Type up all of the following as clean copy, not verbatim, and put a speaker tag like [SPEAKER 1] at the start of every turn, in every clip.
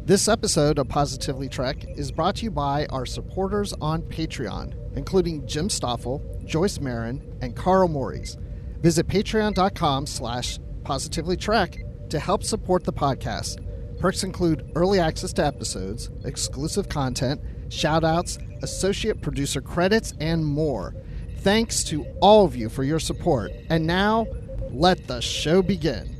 [SPEAKER 1] This episode of Positively Trek is brought to you by our supporters on Patreon, including Jim Stoffel, Joyce Marin, and Carl Morris. Visit patreon.com/positivelytrek to help support the podcast. Perks include early access to episodes, exclusive content, shout-outs, associate producer credits, and more. Thanks to all of you for your support. And now, let the show begin.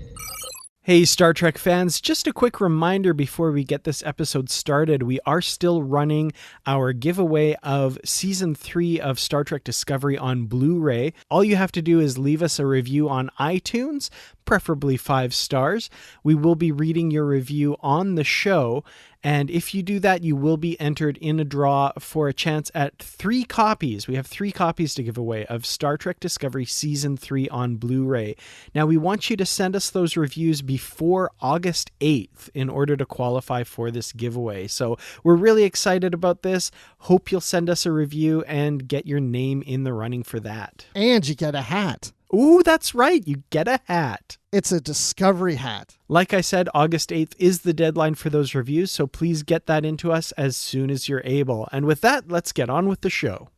[SPEAKER 2] Hey Star Trek fans, just a quick reminder before we get this episode started. We are still running our giveaway of Season 3 of Star Trek Discovery on Blu-ray. All you have to do is leave us a review on iTunes, preferably 5 stars. We will be reading your review on the show, and if you do that, you will be entered in a draw for a chance at 3 copies. We have 3 copies to give away of Star Trek Discovery Season 3 on Blu-ray. Now, we want you to send us those reviews before August 8th in order to qualify for this giveaway. So we're really excited about this. Hope you'll send us a review and get your name in the running for that.
[SPEAKER 1] And you get a hat.
[SPEAKER 2] Ooh, that's right. You get a hat.
[SPEAKER 1] It's a Discovery hat.
[SPEAKER 2] Like I said, August 8th is the deadline for those reviews, so please get that into us as soon as you're able. And with that, let's get on with the show.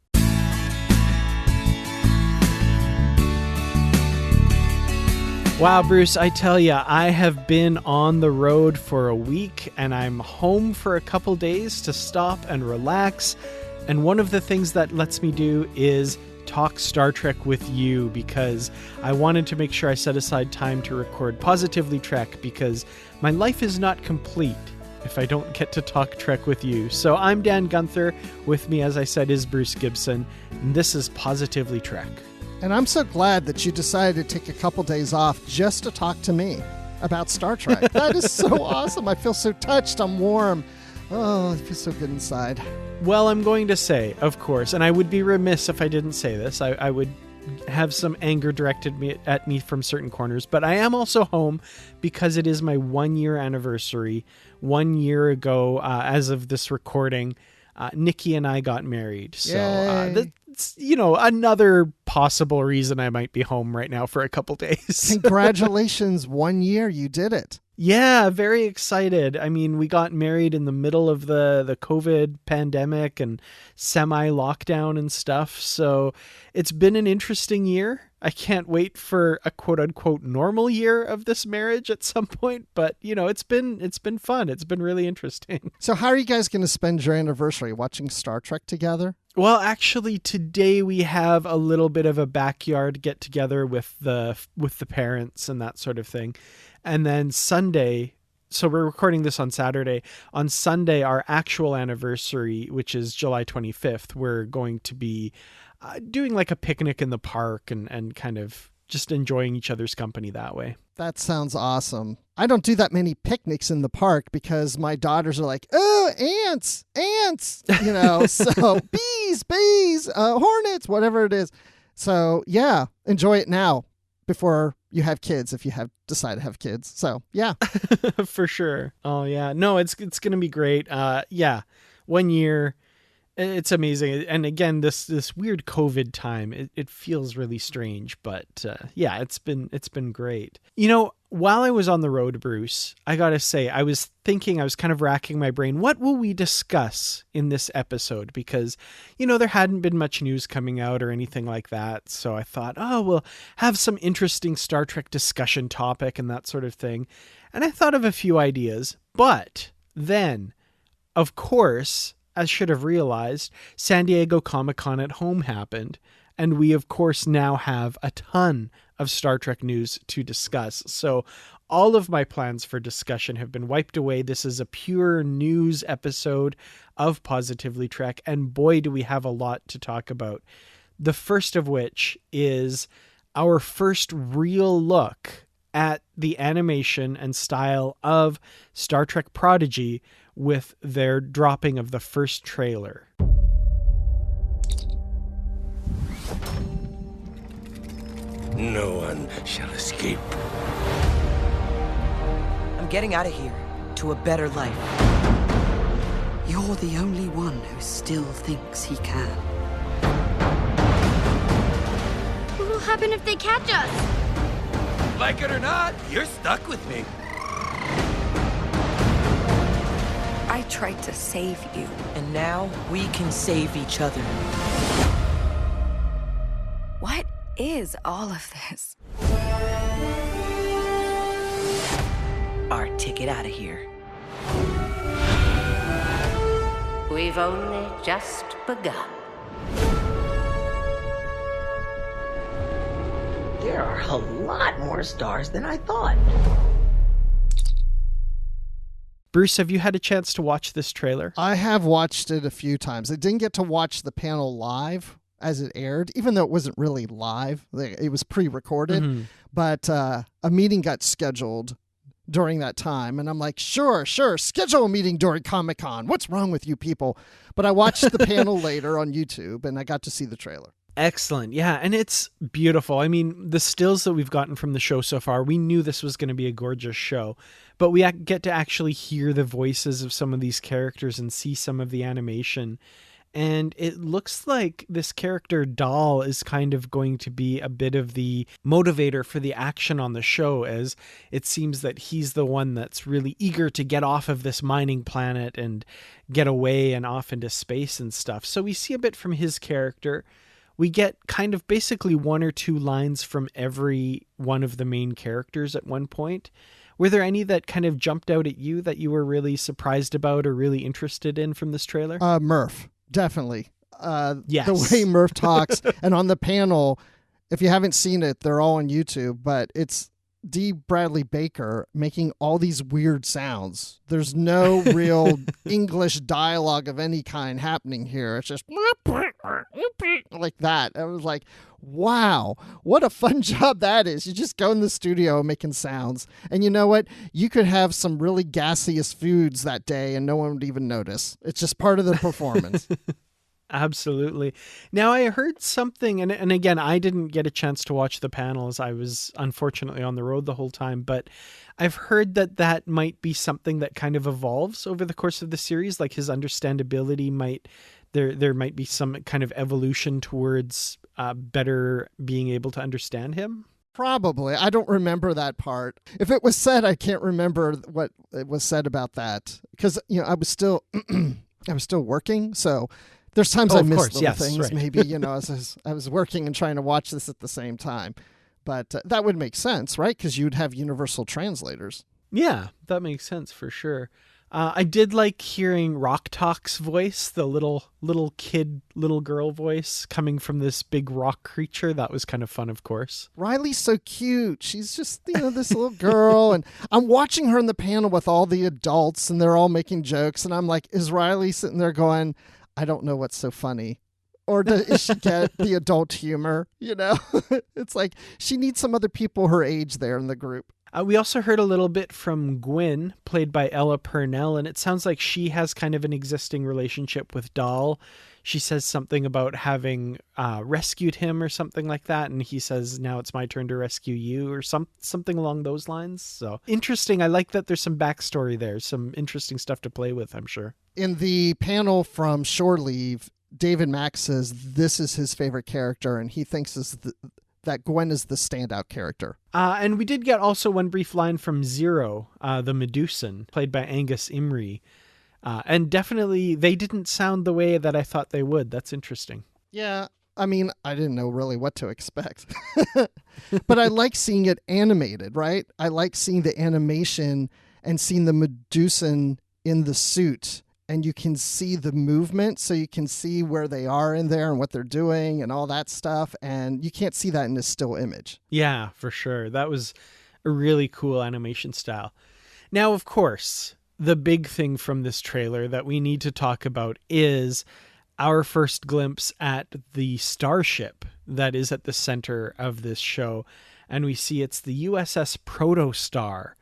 [SPEAKER 2] Wow, Bruce, I tell ya, I have been on the road for a week, and I'm home for a couple days to stop and relax. And one of the things that lets me do is talk Star Trek with you, because I wanted to make sure I set aside time to record Positively Trek, because my life is not complete if I don't get to talk Trek with you. So I'm Dan Gunther. With me, as I said, is Bruce Gibson, and this is Positively Trek.
[SPEAKER 1] And I'm so glad that you decided to take a couple days off just to talk to me about Star Trek. That is so awesome. I feel so touched. I'm warm. Oh, it feels so good inside.
[SPEAKER 2] Well, I'm going to say, of course, and I would be remiss if I didn't say this. I would have some anger directed at me from certain corners, but I am also home because it is my 1-year anniversary. 1 year ago, as of this recording, Nikki and I got married. So that's, another possible reason I might be home right now for a couple days.
[SPEAKER 1] Congratulations, 1 year, you did it.
[SPEAKER 2] Yeah, very excited. I mean, we got married in the middle of the COVID pandemic and semi-lockdown and stuff. So it's been an interesting year. I can't wait for a quote-unquote normal year of this marriage at some point. But, it's been fun. It's been really interesting.
[SPEAKER 1] So how are you guys going to spend your anniversary? Watching Star Trek together?
[SPEAKER 2] Well, actually, today we have a little bit of a backyard get-together with the parents and that sort of thing. And then Sunday, so we're recording this on Saturday. On Sunday, our actual anniversary, which is July 25th, we're going to be doing like a picnic in the park and kind of just enjoying each other's company that way.
[SPEAKER 1] That sounds awesome. I don't do that many picnics in the park because my daughters are like, oh, ants, so bees, hornets, whatever it is. So yeah, enjoy it now before you have kids, if you decide to have kids. So yeah.
[SPEAKER 2] For sure. Oh yeah. No, it's going to be great. 1 year. It's amazing. And again, this weird COVID time, it feels really strange, but it's been great. While I was on the road, Bruce, I got to say, I was kind of racking my brain. What will we discuss in this episode? Because, there hadn't been much news coming out or anything like that. So I thought, we'll have some interesting Star Trek discussion topic and that sort of thing. And I thought of a few ideas, but then, of course, as should have realized, San Diego Comic-Con at home happened, and we of course now have a ton of Star Trek news to discuss. So all of my plans for discussion have been wiped away. This is a pure news episode of Positively Trek, and boy, do we have a lot to talk about. The first of which is our first real look at the animation and style of Star Trek Prodigy with their dropping of the first trailer.
[SPEAKER 3] No one shall escape.
[SPEAKER 4] I'm getting out of here to a better life.
[SPEAKER 5] You're the only one who still thinks he can.
[SPEAKER 6] What will happen if they catch us?
[SPEAKER 3] Like it or not, you're stuck with me.
[SPEAKER 5] I tried to save you.
[SPEAKER 4] And now we can save each other.
[SPEAKER 5] What is all of this?
[SPEAKER 4] Our ticket out of here.
[SPEAKER 7] We've only just begun.
[SPEAKER 8] There are a lot more stars than I thought.
[SPEAKER 2] Bruce, have you had a chance to watch this trailer?
[SPEAKER 1] I have watched it a few times. I didn't get to watch the panel live as it aired, even though it wasn't really live. It was pre-recorded, but a meeting got scheduled during that time, and I'm like, sure, schedule a meeting during Comic-Con. What's wrong with you people? But I watched the panel later on YouTube, and I got to see the trailer.
[SPEAKER 2] Excellent. Yeah, and it's beautiful. I mean, the stills that we've gotten from the show so far, we knew this was going to be a gorgeous show, but we get to actually hear the voices of some of these characters and see some of the animation. And it looks like this character Dahl is kind of going to be a bit of the motivator for the action on the show, as it seems that he's the one that's really eager to get off of this mining planet and get away and off into space and stuff. So we see a bit from his character. We get kind of basically one or two lines from every one of the main characters at one point. Were there any that kind of jumped out at you that you were really surprised about or really interested in from this trailer?
[SPEAKER 1] Murph. Definitely.
[SPEAKER 2] Yes.
[SPEAKER 1] The way Murph talks. And on the panel, if you haven't seen it, they're all on YouTube, but it's D. Bradley Baker making all these weird sounds. There's no real English dialogue of any kind happening here. It's just like that. I was like, wow, what a fun job that is. You just go in the studio making sounds. And you know what? You could have some really gaseous foods that day and no one would even notice. It's just part of the performance.
[SPEAKER 2] Absolutely. Now, I heard something, and again, I didn't get a chance to watch the panels. I was unfortunately on the road the whole time, but I've heard that might be something that kind of evolves over the course of the series. Like his understandability there might be some kind of evolution towards better being able to understand him.
[SPEAKER 1] Probably. I don't remember that part. If it was said, I can't remember what it was said about that because, I was still working. So there's times I missed little things, right. Maybe, as I was working and trying to watch this at the same time. But that would make sense, right? Because you'd have universal translators.
[SPEAKER 2] Yeah, that makes sense for sure. I did like hearing Rock Talk's voice, the little girl voice coming from this big rock creature. That was kind of fun, of course.
[SPEAKER 1] Riley's so cute. She's just, this little girl. And I'm watching her in the panel with all the adults and they're all making jokes. And I'm like, is Riley sitting there going, I don't know what's so funny? Or does she get the adult humor? It's like she needs some other people her age there in the group.
[SPEAKER 2] We also heard a little bit from Gwen, played by Ella Purnell, and it sounds like she has kind of an existing relationship with Dahl. She says something about having rescued him or something like that, and he says, now it's my turn to rescue you, or something along those lines. So interesting. I like that there's some backstory there, some interesting stuff to play with, I'm sure.
[SPEAKER 1] In the panel from Shore Leave, David Mack says this is his favorite character, and he thinks that Gwen is the standout character.
[SPEAKER 2] And we did get also one brief line from Zero, the Medusan, played by Angus Imrie. And definitely they didn't sound the way that I thought they would. That's interesting.
[SPEAKER 1] Yeah, I mean, I didn't know really what to expect. But I like seeing it animated, right? I like seeing the animation and seeing the Medusan in the suit. And you can see the movement, so you can see where they are in there and what they're doing and all that stuff. And you can't see that in a still image.
[SPEAKER 2] Yeah, for sure. That was a really cool animation style. Now, of course, the big thing from this trailer that we need to talk about is our first glimpse at the starship that is at the center of this show. And we see it's the USS Protostar.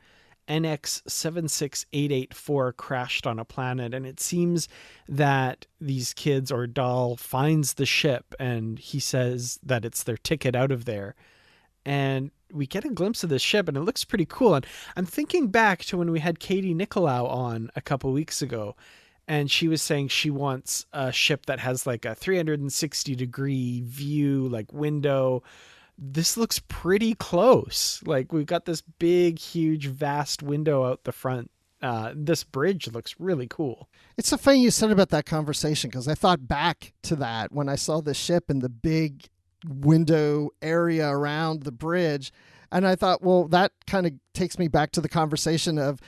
[SPEAKER 2] NX 76884 crashed on a planet, and it seems that these kids, or Dahl, finds the ship and he says that it's their ticket out of there. And we get a glimpse of this ship and it looks pretty cool. And I'm thinking back to when we had Katie Nicolau on a couple weeks ago, and she was saying she wants a ship that has like a 360-degree view, like window. This looks pretty close. Like we've got this big, huge, vast window out the front this bridge looks really cool.
[SPEAKER 1] It's so funny you said about that conversation, because I thought back to that when I saw the ship and the big window area around the bridge. And I thought, well, that kind of takes me back to the conversation of,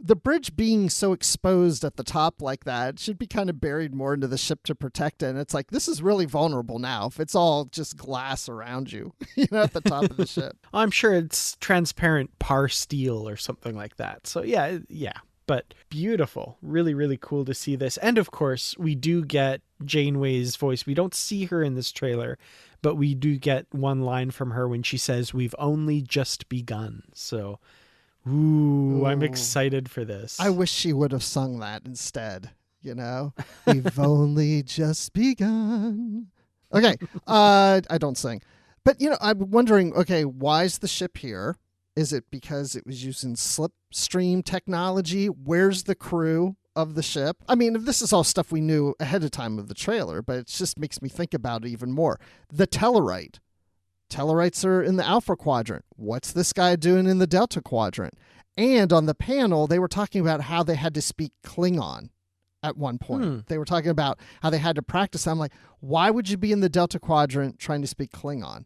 [SPEAKER 1] the bridge being so exposed at the top like that should be kind of buried more into the ship to protect it. And it's like, this is really vulnerable now if it's all just glass around you, at the top of the ship.
[SPEAKER 2] I'm sure it's transparent par steel or something like that. So yeah. But beautiful. Really, really cool to see this. And of course, we do get Janeway's voice. We don't see her in this trailer, but we do get one line from her when she says, "We've only just begun." So, ooh, I'm excited for this.
[SPEAKER 1] I wish she would have sung that instead, We've only just begun. Okay, I don't sing. But, I'm wondering, okay, why is the ship here? Is it because it was using slipstream technology? Where's the crew of the ship? I mean, this is all stuff we knew ahead of time of the trailer, but it just makes me think about it even more. The Tellarite. Tellarites are in the Alpha Quadrant. What's this guy doing in the Delta Quadrant? And on the panel, they were talking about how they had to speak Klingon at one point. They were talking about how they had to practice. I'm like, why would you be in the Delta Quadrant trying to speak Klingon?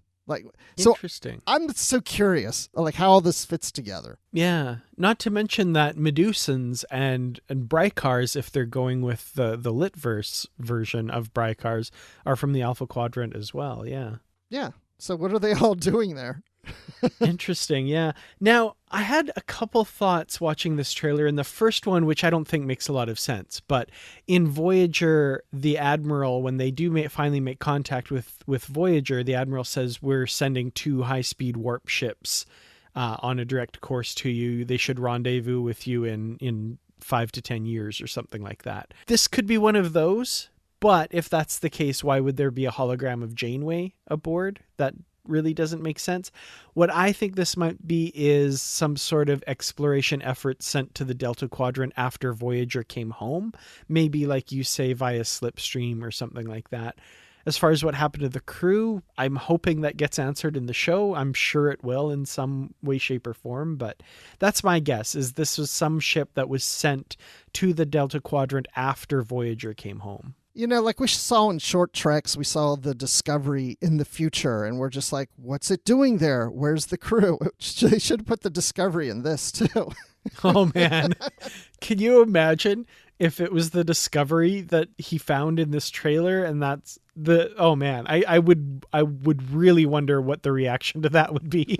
[SPEAKER 2] Interesting.
[SPEAKER 1] I'm so curious, how all this fits together.
[SPEAKER 2] Yeah. Not to mention that Medusans and Brykars, if they're going with the Litverse version of Brykars, are from the Alpha Quadrant as well. Yeah.
[SPEAKER 1] Yeah. So what are they all doing there?
[SPEAKER 2] Interesting. Yeah. Now, I had a couple thoughts watching this trailer, and the first one, which I don't think makes a lot of sense, but in Voyager, the Admiral, when they do finally make contact with Voyager, the Admiral says, "We're sending 2 high-speed warp ships on a direct course to you. They should rendezvous with you in 5 to 10 years or something like that." This could be one of those, but if that's the case, why would there be a hologram of Janeway aboard? That really doesn't make sense. What I think this might be is some sort of exploration effort sent to the Delta Quadrant after Voyager came home. Maybe, like you say, via slipstream or something like that. As far as what happened to the crew, I'm hoping that gets answered in the show. I'm sure it will in some way, shape, or form, but that's my guess, is this was some ship that was sent to the Delta Quadrant after Voyager came home.
[SPEAKER 1] Like we saw in Short Treks, we saw the Discovery in the future, and we're just like, what's it doing there? Where's the crew? They should have put the Discovery in this, too.
[SPEAKER 2] Oh, man. Can you imagine if it was the Discovery that he found in this trailer, and that's the... Oh, man. I would really wonder what the reaction to that would be.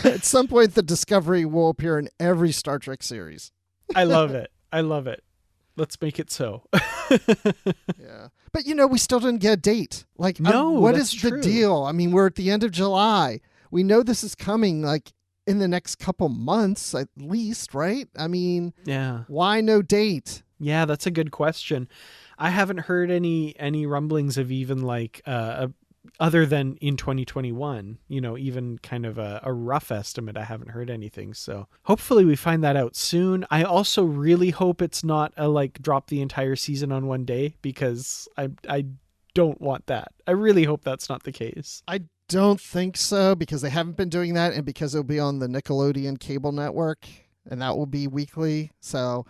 [SPEAKER 1] At some point, the Discovery will appear in every Star Trek series.
[SPEAKER 2] I love it. I love it. Let's make it so.
[SPEAKER 1] Yeah. But, we still didn't get a date.
[SPEAKER 2] No,
[SPEAKER 1] what
[SPEAKER 2] that's
[SPEAKER 1] is the
[SPEAKER 2] true.
[SPEAKER 1] deal? I mean, we're at the end of July. We know this is coming, in the next couple months at least, right? I mean,
[SPEAKER 2] yeah.
[SPEAKER 1] Why no date?
[SPEAKER 2] Yeah, that's a good question. I haven't heard any rumblings of even other than in 2021, even kind of a rough estimate. I haven't heard anything. So hopefully we find that out soon. I also really hope it's not a drop the entire season on one day, because I don't want that. I really hope that's not the case.
[SPEAKER 1] I don't think so, because they haven't been doing that, and because it'll be on the Nickelodeon cable network, and that will be weekly. So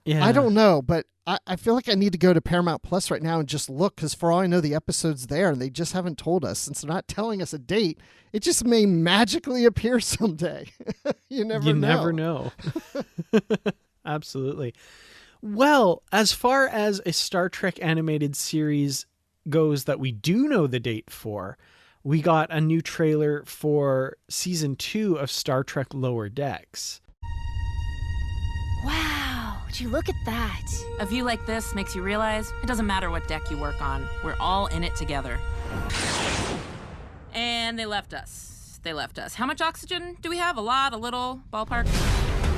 [SPEAKER 1] yeah. I don't know, but I feel like I need to go to Paramount Plus right now and just look, because for all I know, the episode's there, and they just haven't told us. Since they're not telling us a date, it just may magically appear someday. You never know.
[SPEAKER 2] Absolutely. Well, as far as a Star Trek animated series goes that we do know the date for, we got a new trailer for Season 2 of Star Trek Lower Decks.
[SPEAKER 6] Wow, would you look at that?
[SPEAKER 9] A view like this makes you realize it doesn't matter what deck you work on. We're all in it together. And they left us. How much oxygen do we have? A lot, a little, ballpark?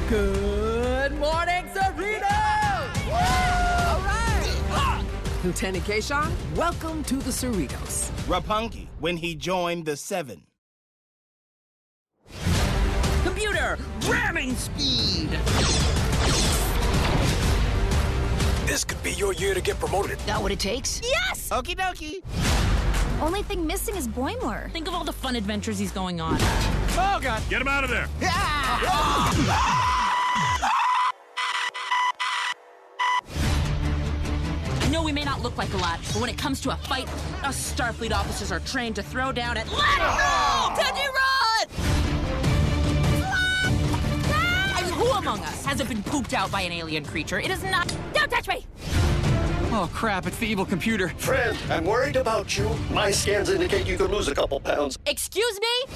[SPEAKER 10] Good morning, Cerritos! All right! Lieutenant Kayshawn, welcome to the Cerritos.
[SPEAKER 11] Rapungi, when he joined the Seven.
[SPEAKER 10] Computer, ramming speed!
[SPEAKER 12] This could be your year to get promoted.
[SPEAKER 10] That what it takes?
[SPEAKER 9] Yes!
[SPEAKER 11] Okie dokie.
[SPEAKER 6] Only thing missing is Boimler.
[SPEAKER 9] Think of all the fun adventures he's going on.
[SPEAKER 11] Oh, God.
[SPEAKER 12] Get him out of there.
[SPEAKER 9] we may not look like a lot, but when it comes to a fight, us Starfleet officers are trained to throw down and let it go! Teddy, run! I mean, who among us hasn't been pooped out by an alien creature? It is not... Don't touch me!
[SPEAKER 13] Oh, crap, it's the evil computer.
[SPEAKER 14] Friend, I'm worried about you. My scans indicate you could lose a couple pounds.
[SPEAKER 9] Excuse me?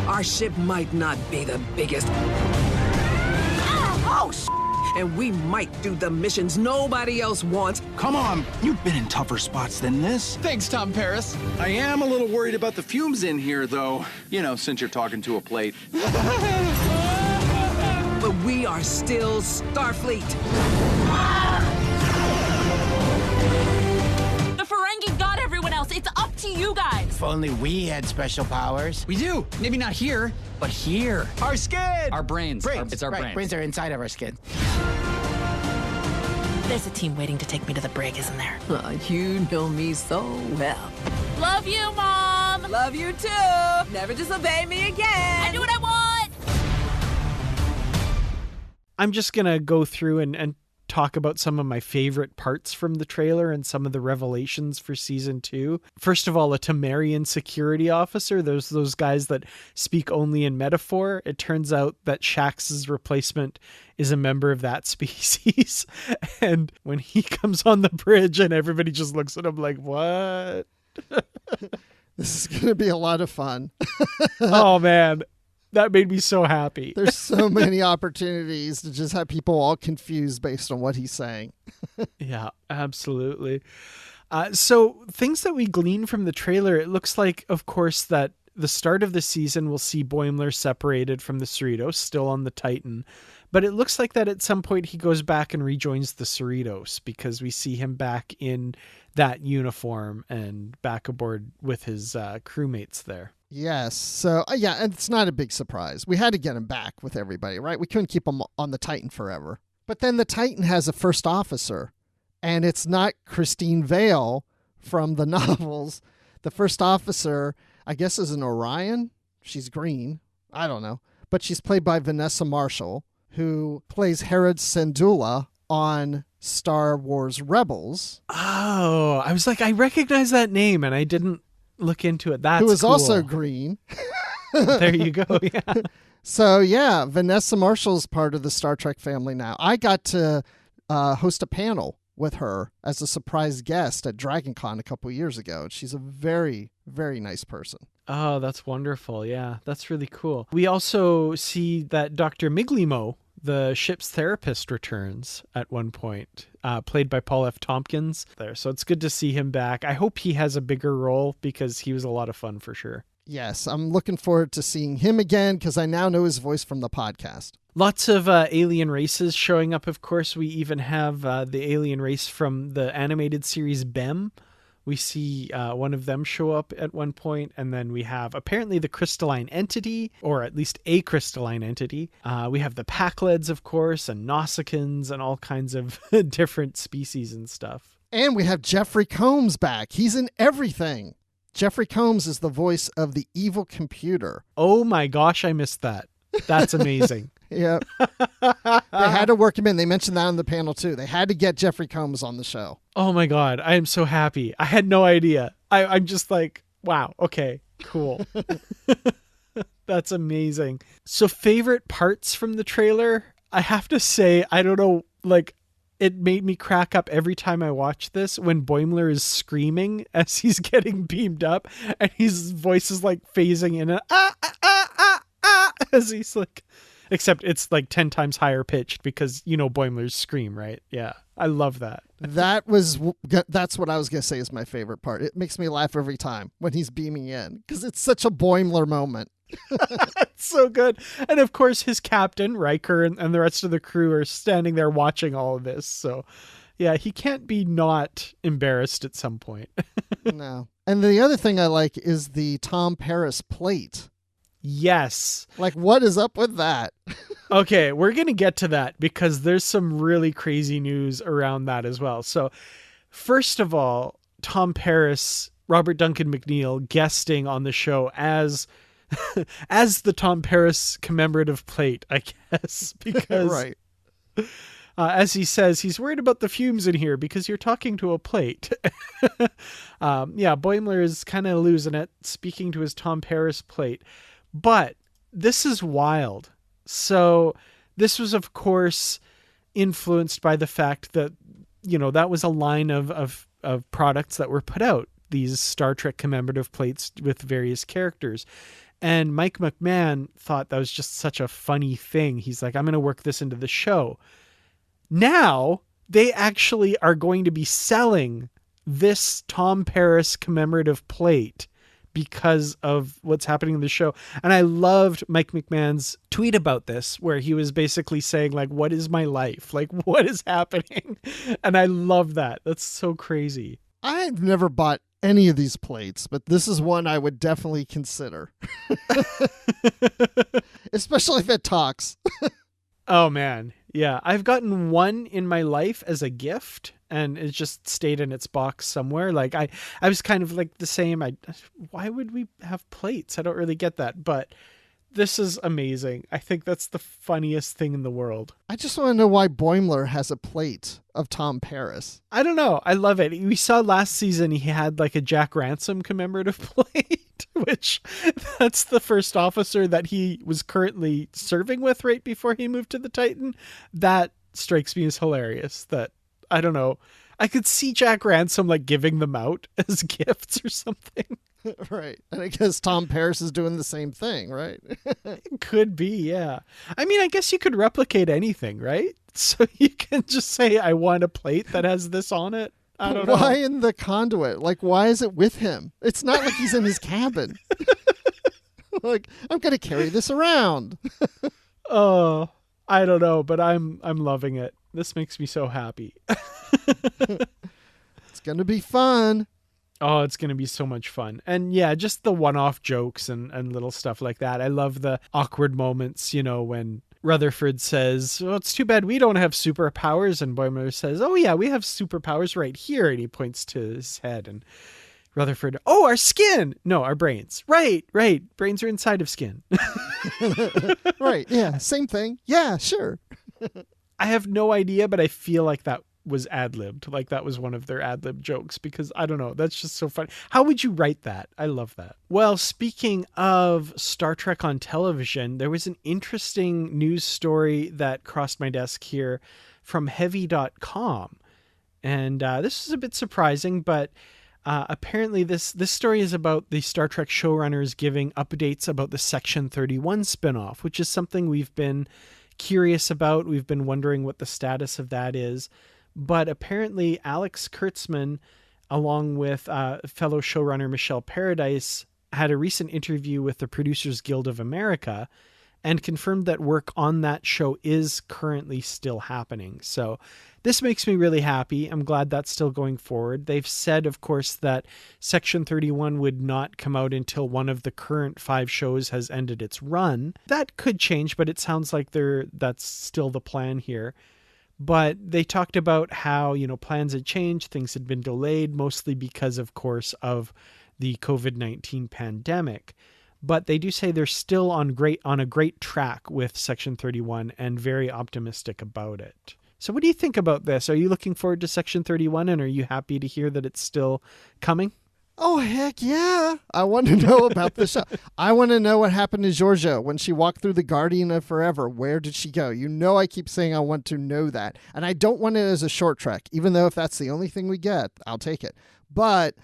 [SPEAKER 10] Our ship might not be the biggest.
[SPEAKER 9] Oh,
[SPEAKER 10] and we might do the missions nobody else wants.
[SPEAKER 11] Come on, you've been in tougher spots than this.
[SPEAKER 13] Thanks, Tom Paris. I am a little worried about the fumes in here, though. You know, since you're talking to a plate.
[SPEAKER 10] But we are still Starfleet.
[SPEAKER 9] The Ferengi got everyone else. It's up to you guys.
[SPEAKER 11] If only we had special powers.
[SPEAKER 13] We do. Maybe not here, but here.
[SPEAKER 11] Our skin!
[SPEAKER 13] Our brains. It's our brains.
[SPEAKER 11] Brains are inside of our skin.
[SPEAKER 9] There's a team waiting to take me to the brig, isn't there?
[SPEAKER 10] You know me so well.
[SPEAKER 9] Love you, Mom!
[SPEAKER 10] Love you too. Never disobey me again.
[SPEAKER 9] I do what I want!
[SPEAKER 2] I'm just going to go through and talk about some of my favorite parts from the trailer and some of the revelations for season 2. First of all, a Temerian security officer. There's those guys that speak only in metaphor. It turns out that Shax's replacement is a member of that species. And when he comes on the bridge and everybody just looks at him like, what?
[SPEAKER 1] This is going to be a lot of fun.
[SPEAKER 2] Oh, man. That made me so happy.
[SPEAKER 1] There's so many opportunities to just have people all confused based on what he's saying.
[SPEAKER 2] Yeah, absolutely. So things that we glean from the trailer, it looks like, of course, that the start of the season will see Boimler separated from the Cerritos, still on the Titan. But it looks like that at some point he goes back and rejoins the Cerritos because we see him back in that uniform and back aboard with his crewmates there.
[SPEAKER 1] Yes. So, yeah, and it's not a big surprise. We had to get him back with everybody, right? We couldn't keep him on the Titan forever. But then the Titan has a first officer, and it's not Christine Vale from the novels. The first officer, I guess, is an Orion. She's green. I don't know. But she's played by Vanessa Marshall, who plays Hera Syndulla on Star Wars Rebels.
[SPEAKER 2] Oh, I was like, I recognize that name, and I didn't look into it. That's
[SPEAKER 1] who is
[SPEAKER 2] cool.
[SPEAKER 1] Also green.
[SPEAKER 2] There you go. Yeah.
[SPEAKER 1] So yeah, Vanessa Marshall's part of the Star Trek family now. I got to host a panel with her as a surprise guest at DragonCon a couple years ago. She's a very, very nice person.
[SPEAKER 2] Oh, that's wonderful. Yeah, that's really cool. We also see that Dr. Miglimo, the ship's therapist, returns at one point, played by Paul F. Tompkins there. So it's good to see him back. I hope he has a bigger role because he was a lot of fun for sure.
[SPEAKER 1] Yes, I'm looking forward to seeing him again because I now know his voice from the podcast.
[SPEAKER 2] Lots of alien races showing up, of course. We even have the alien race from the animated series BEM. We see one of them show up at one point, and then we have apparently the crystalline entity, or at least a crystalline entity. We have the Packleds, of course, and Nausicaans, and all kinds of different species and stuff.
[SPEAKER 1] And we have Jeffrey Combs back. He's in everything. Jeffrey Combs is the voice of the evil computer.
[SPEAKER 2] Oh my gosh, I missed that. That's amazing.
[SPEAKER 1] Yeah. They had to work him in. They mentioned that on the panel too. They had to get Jeffrey Combs on the show.
[SPEAKER 2] Oh my God. I am so happy. I had no idea. I'm just like, wow. Okay, cool. That's amazing. So favorite parts from the trailer, I have to say, I don't know, like it made me crack up every time I watch this when Boimler is screaming as he's getting beamed up and his voice is like phasing in and as he's like, except it's like 10 times higher pitched because, you know, Boimler's scream, right? Yeah. I love that.
[SPEAKER 1] That's what I was going to say is my favorite part. It makes me laugh every time when he's beaming in because it's such a Boimler moment.
[SPEAKER 2] It's so good. And of course his captain, Riker, and the rest of the crew are standing there watching all of this. So yeah, he can't be not embarrassed at some point.
[SPEAKER 1] No. And the other thing I like is the Tom Paris plate.
[SPEAKER 2] Yes.
[SPEAKER 1] Like, what is up with that?
[SPEAKER 2] Okay, we're going to get to that because there's some really crazy news around that as well. So, first of all, Tom Paris, Robert Duncan McNeil guesting on the show as the Tom Paris commemorative plate, I guess, because
[SPEAKER 1] right.
[SPEAKER 2] As he says, he's worried about the fumes in here because you're talking to a plate. Boimler is kind of losing it, speaking to his Tom Paris plate. But this is wild. So this was, of course, influenced by the fact that, that was a line of products that were put out, these Star Trek commemorative plates with various characters. And Mike McMahon thought that was just such a funny thing. He's like, I'm going to work this into the show. Now they actually are going to be selling this Tom Paris commemorative plate because of what's happening in the show. And I loved Mike McMahon's tweet about this, where he was basically saying, like, what is my life? Like, what is happening? And I love that. That's so crazy.
[SPEAKER 1] I've never bought any of these plates, but this is one I would definitely consider. Especially if it talks.
[SPEAKER 2] Oh, man. Yeah. I've gotten one in my life as a gift, and it just stayed in its box somewhere. Like I was kind of like the same. Why would we have plates? I don't really get that, but this is amazing. I think that's the funniest thing in the world.
[SPEAKER 1] I just want to know why Boimler has a plate of Tom Paris.
[SPEAKER 2] I don't know. I love it. We saw last season he had like a Jack Ransom commemorative plate, which that's the first officer that he was currently serving with right before he moved to the Titan. That strikes me as hilarious. That, I don't know, I could see Jack Ransom like giving them out as gifts or something.
[SPEAKER 1] Right. And I guess Tom Paris is doing the same thing, right?
[SPEAKER 2] It could be, yeah. I mean, I guess you could replicate anything, right? So you can just say, I want a plate that has this on it. I don't know.
[SPEAKER 1] Why in the conduit? Like, why is it with him? It's not like he's in his cabin. Like, I'm going to carry this around.
[SPEAKER 2] Oh, I don't know, but I'm loving it. This makes me so happy.
[SPEAKER 1] It's going to be fun.
[SPEAKER 2] Oh, it's going to be so much fun. And yeah, just the one-off jokes and little stuff like that. I love the awkward moments, when Rutherford says, well, it's too bad we don't have superpowers. And Boimler says, oh yeah, we have superpowers right here. And he points to his head, and Rutherford, oh, our skin. No, our brains. Right. Brains are inside of skin.
[SPEAKER 1] Right. Yeah. Same thing. Yeah, sure.
[SPEAKER 2] I have no idea, but I feel like that was ad-libbed. Like that was one of their ad-lib jokes, because I don't know, that's just so funny. How would you write that? I love that. Well, speaking of Star Trek on television, there was an interesting news story that crossed my desk here from heavy.com. And this is a bit surprising, but apparently this story is about the Star Trek showrunners giving updates about the Section 31 spinoff, which is something we've been curious about. We've been wondering what the status of that is. But apparently Alex Kurtzman, along with fellow showrunner Michelle Paradise, had a recent interview with the Producers Guild of America and confirmed that work on that show is currently still happening. So this makes me really happy. I'm glad that's still going forward. They've said, of course, that Section 31 would not come out until one of the current 5 shows has ended its run. That could change, but it sounds like that's still the plan here. But they talked about how, plans had changed, things had been delayed, mostly because, of course, of the COVID-19 pandemic. But they do say they're still on a great track with Section 31 and very optimistic about it. So what do you think about this? Are you looking forward to Section 31, and are you happy to hear that it's still coming?
[SPEAKER 1] Oh, heck yeah. I want to know about the show. I want to know what happened to Georgiou when she walked through the Guardian of Forever. Where did she go? I keep saying I want to know that. And I don't want it as a short trek, even though if that's the only thing we get, I'll take it. But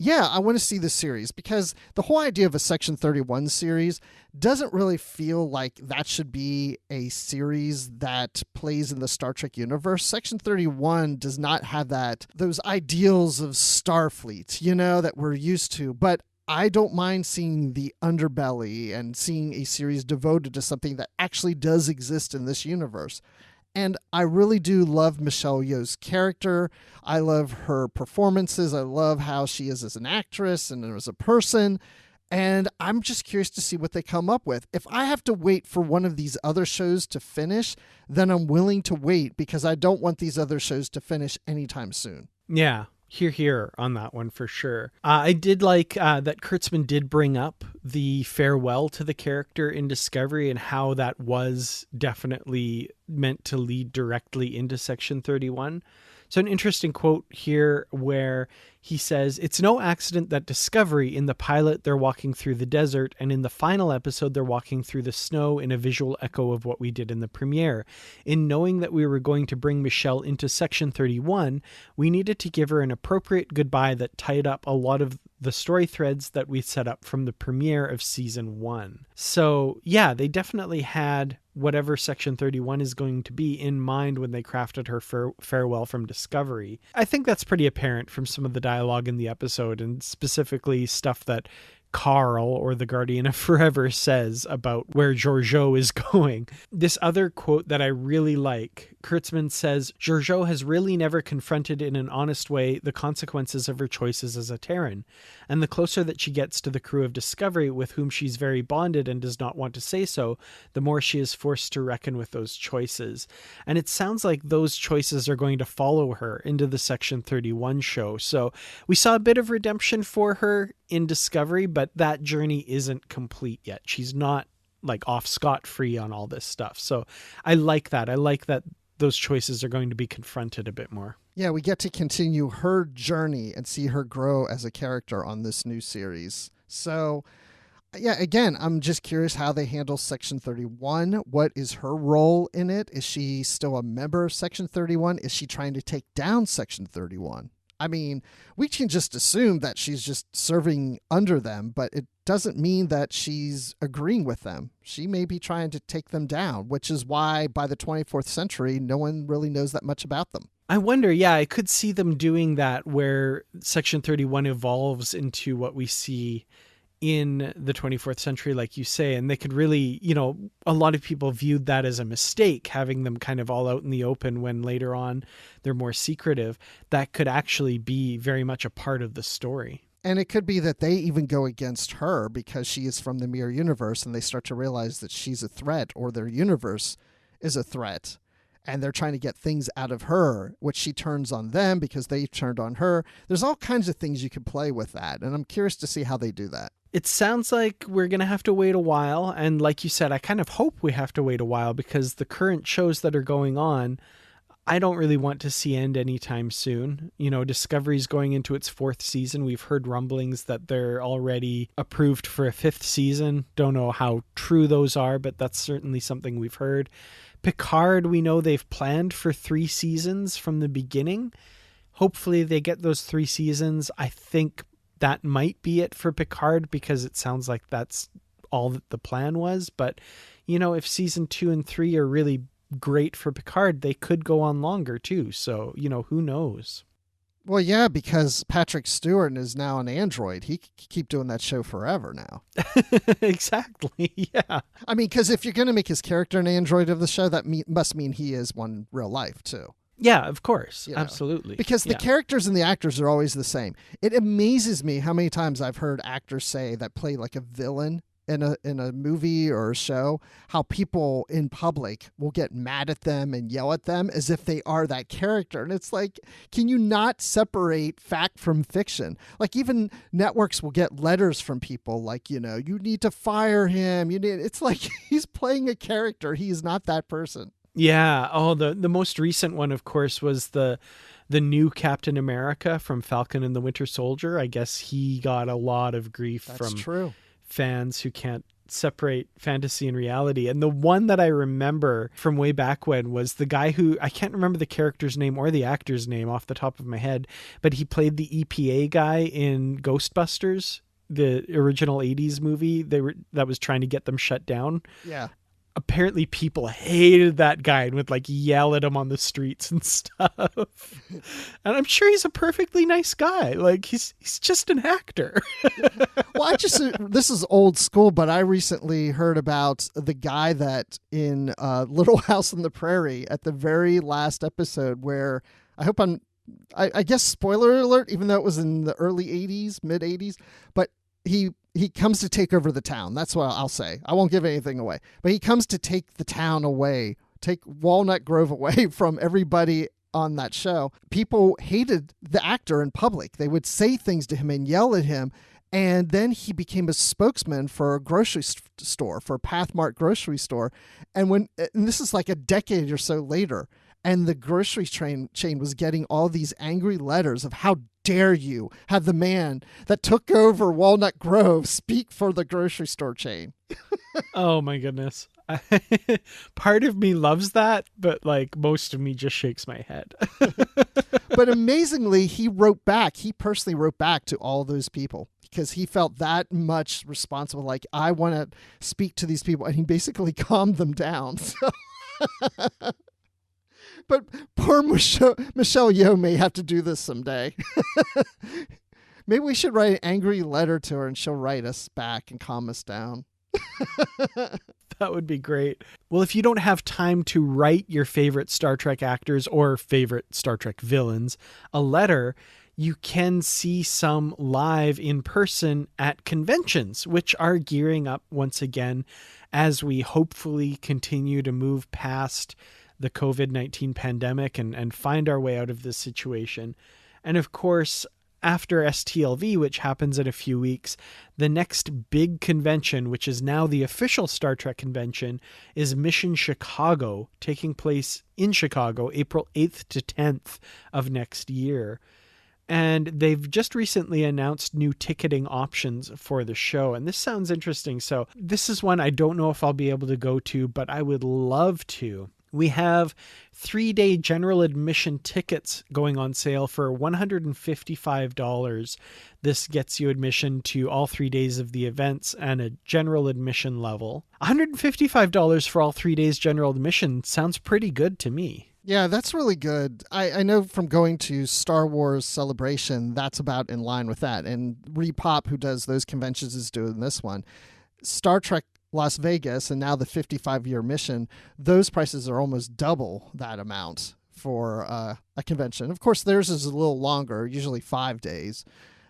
[SPEAKER 1] yeah, I want to see the series, because the whole idea of a Section 31 series doesn't really feel like that should be a series that plays in the Star Trek universe. Section 31 does not have those ideals of Starfleet, that we're used to. But I don't mind seeing the underbelly and seeing a series devoted to something that actually does exist in this universe. And I really do love Michelle Yeoh's character. I love her performances. I love how she is as an actress and as a person. And I'm just curious to see what they come up with. If I have to wait for one of these other shows to finish, then I'm willing to wait, because I don't want these other shows to finish anytime soon.
[SPEAKER 2] Yeah. Here on that one for sure. I did like that Kurtzman did bring up the farewell to the character in Discovery and how that was definitely meant to lead directly into Section 31. So an interesting quote here where he says, "It's no accident that Discovery, in the pilot, they're walking through the desert, and in the final episode, they're walking through the snow in a visual echo of what we did in the premiere. In knowing that we were going to bring Michelle into Section 31, we needed to give her an appropriate goodbye that tied up a lot of the story threads that we set up from the premiere of season 1. So yeah, they definitely had whatever Section 31 is going to be in mind when they crafted her farewell from Discovery. I think that's pretty apparent from some of the dialogue in the episode, and specifically stuff that Carl, or the Guardian of Forever, says about where Georgiou is going. This other quote that I really like, Kurtzman says, "Georgiou has really never confronted in an honest way the consequences of her choices as a Terran, and the closer that she gets to the crew of Discovery, with whom she's very bonded and does not want to say so, the more she is forced to reckon with those choices." And it sounds like those choices are going to follow her into the Section 31 show. So we saw a bit of redemption for her in Discovery, but that journey isn't complete yet. She's not like off scot-free on all this stuff. So I like that. I like that those choices are going to be confronted a bit more.
[SPEAKER 1] Yeah, we get to continue her journey and see her grow as a character on this new series. So yeah, again, I'm just curious how they handle Section 31. What is her role in it? Is she still a member of Section 31? Is she trying to take down Section 31? I mean, we can just assume that she's just serving under them, but it doesn't mean that she's agreeing with them. She may be trying to take them down, which is why by the 24th century, no one really knows that much about them.
[SPEAKER 2] I wonder, yeah, I could see them doing that where Section 31 evolves into what we see in the 24th century, like you say, and they could really, you know, a lot of people viewed that as a mistake, having them kind of all out in the open when later on they're more secretive. That could actually be very much a part of the story.
[SPEAKER 1] And it could be that they even go against her because she is from the mirror universe, and they start to realize that she's a threat, or their universe is a threat. And they're trying to get things out of her, which she turns on them because they turned on her. There's all kinds of things you could play with that. And I'm curious to see how they do that.
[SPEAKER 2] It sounds like we're going to have to wait a while. And like you said, I kind of hope we have to wait a while because the current shows that are going on, I don't really want to see end anytime soon. You know, Discovery's going into its 4th season. We've heard rumblings that they're already approved for a 5th season. Don't know how true those are, but that's certainly something we've heard. Picard, we know they've planned for 3 seasons from the beginning. Hopefully they get those 3 seasons. I think that might be it for Picard because it sounds like that's all that the plan was. But, you know, if season 2 and 3 are really great for Picard, they could go on longer too. So, you know, who knows?
[SPEAKER 1] Well, yeah, because Patrick Stewart is now an android. He could keep doing that show forever now.
[SPEAKER 2] Exactly, yeah.
[SPEAKER 1] I mean, because if you're going to make his character an android of the show, that must mean he is one real life too.
[SPEAKER 2] Yeah, of course.
[SPEAKER 1] You know?
[SPEAKER 2] Absolutely.
[SPEAKER 1] Because the characters and the actors are always the same. It amazes me how many times I've heard actors say that play like a villain in a movie or a show, how people in public will get mad at them and yell at them as if they are that character. And it's like, can you not separate fact from fiction? Like even networks will get letters from people like, you know, you need to fire him. It's like he's playing a character. He is not that person.
[SPEAKER 2] Yeah. Oh, the most recent one, of course, was the new Captain America from Falcon and the Winter Soldier. I guess he got a lot of grief from fans who can't separate fantasy and reality. And the one that I remember from way back when was the guy who, I can't remember the character's name or the actor's name off the top of my head, but he played the EPA guy in Ghostbusters, the original 80s movie that was trying to get them shut down.
[SPEAKER 1] Yeah.
[SPEAKER 2] Apparently people hated that guy and would like yell at him on the streets and stuff. And I'm sure he's a perfectly nice guy. Like he's just an actor.
[SPEAKER 1] Well, this is old school, but I recently heard about the guy that in Little House on the Prairie at the very last episode where I guess spoiler alert, even though it was in the early 80s, mid 80s, but he comes to take over the town. That's what I'll say. I won't give anything away. But he comes to take the town away, take Walnut Grove away from everybody on that show. People hated the actor in public. They would say things to him and yell at him. And then he became a spokesman for a grocery store, for a Pathmark grocery store. And this is like a decade or so later, and the grocery chain was getting all these angry letters of how dare you have the man that took over Walnut Grove speak for the grocery store chain.
[SPEAKER 2] Oh my goodness. Part of me loves that, but like most of me just shakes my head.
[SPEAKER 1] But amazingly, he personally wrote back to all those people because he felt that much responsible. Like, I want to speak to these people, and he basically calmed them down. So but poor Michelle Yeoh may have to do this someday. Maybe we should write an angry letter to her and she'll write us back and calm us down.
[SPEAKER 2] That would be great. Well, if you don't have time to write your favorite Star Trek actors or favorite Star Trek villains a letter, you can see some live in person at conventions, which are gearing up once again as we hopefully continue to move past the COVID-19 pandemic and find our way out of this situation. And of course, after STLV, which happens in a few weeks, the next big convention, which is now the official Star Trek convention, is Mission Chicago, taking place in Chicago, April 8th to 10th of next year. And they've just recently announced new ticketing options for the show. And this sounds interesting. So this is one I don't know if I'll be able to go to, but I would love to. We have 3-day general admission tickets going on sale for $155. This gets you admission to all 3 days of the events and a general admission level. $155 for all 3 days general admission sounds pretty good to me.
[SPEAKER 1] Yeah, that's really good. I know from going to Star Wars Celebration, that's about in line with that. And Repop, who does those conventions, is doing this one. Star Trek Las Vegas and now the 55-year mission, those prices are almost double that amount for a convention. Of course, theirs is a little longer, usually 5 days,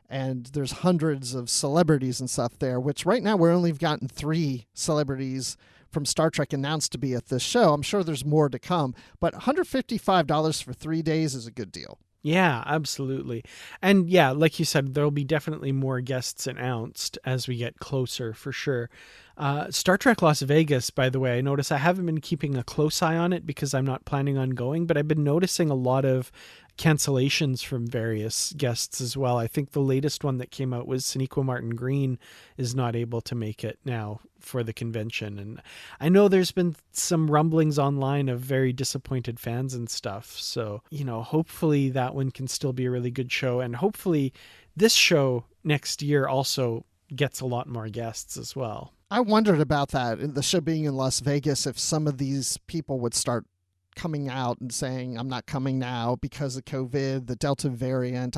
[SPEAKER 1] and there's hundreds of celebrities and stuff there, which right now we're only gotten 3 celebrities from Star Trek announced to be at this show. I'm sure there's more to come, but $155 for 3 days is a good deal.
[SPEAKER 2] Yeah, absolutely. And yeah, like you said, there'll be definitely more guests announced as we get closer, for sure. Star Trek Las Vegas, by the way, I notice I haven't been keeping a close eye on it because I'm not planning on going, but I've been noticing a lot of cancellations from various guests as well. I think the latest one that came out was Sonequa Martin Green is not able to make it now for the convention. And I know there's been some rumblings online of very disappointed fans and stuff. So, hopefully that one can still be a really good show. And hopefully this show next year also gets a lot more guests as well.
[SPEAKER 1] I wondered about that, the show being in Las Vegas, if some of these people would start coming out and saying, I'm not coming now because of COVID, the Delta variant.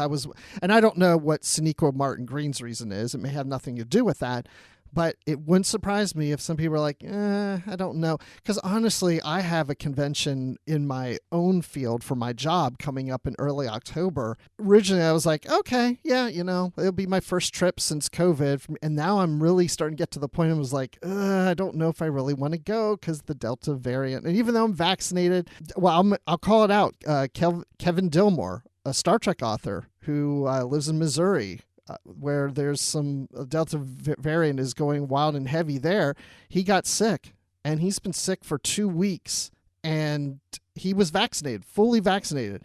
[SPEAKER 1] And I don't know what Sonequa Martin Green's reason is. It may have nothing to do with that, but it wouldn't surprise me if some people are like, I don't know. Because honestly, I have a convention in my own field for my job coming up in early October. Originally, I was like, okay, yeah, it'll be my first trip since COVID. And now I'm really starting to get to the point I was like, I don't know if I really want to go because the Delta variant. And even though I'm vaccinated, well, I'll call it out. Kevin Dillmore, a Star Trek author who lives in Missouri, where there's some Delta variant is going wild and heavy there. He got sick, and he's been sick for 2 weeks, and he was vaccinated, fully vaccinated.